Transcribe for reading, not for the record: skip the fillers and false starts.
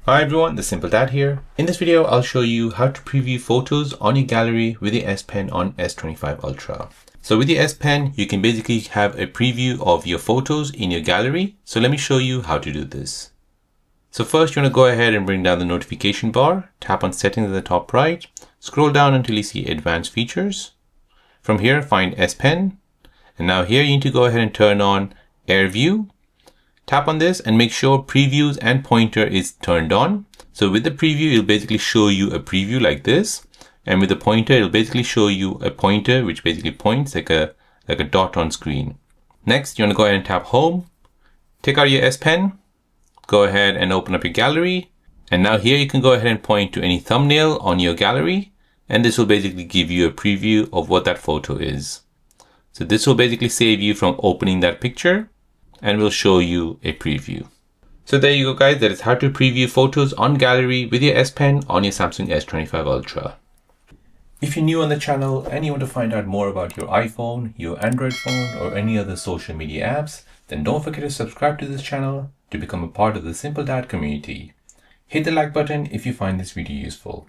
Hi everyone, the Simple Dad here. In this video, I'll show you how to preview photos on your gallery with the S Pen on S25 Ultra. So with the S Pen, you can basically have a preview of your photos in your gallery. So let me show you how to do this. So first, you want to go ahead and bring down the notification bar, tap on settings at the top right, scroll down until you see advanced features. From here, find S Pen. And now here you need to go ahead and turn on Air View. Tap on this and make sure previews and pointer is turned on. So with the preview, it'll basically show you a preview like this. And with the pointer, it'll basically show you a pointer, which basically points like a dot on screen. Next, you want to go ahead and tap home. Take out your S Pen. Go ahead and open up your gallery. And now here you can go ahead and point to any thumbnail on your gallery. And this will basically give you a preview of what that photo is. So this will basically save you from opening that picture, and we'll show you a preview. So there you go guys, that is how to preview photos on gallery with your S Pen on your Samsung S25 Ultra. If you're new on the channel and you want to find out more about your iPhone, your Android phone, or any other social media apps, then don't forget to subscribe to this channel to become a part of the Simple Dad community. Hit the like button if you find this video useful.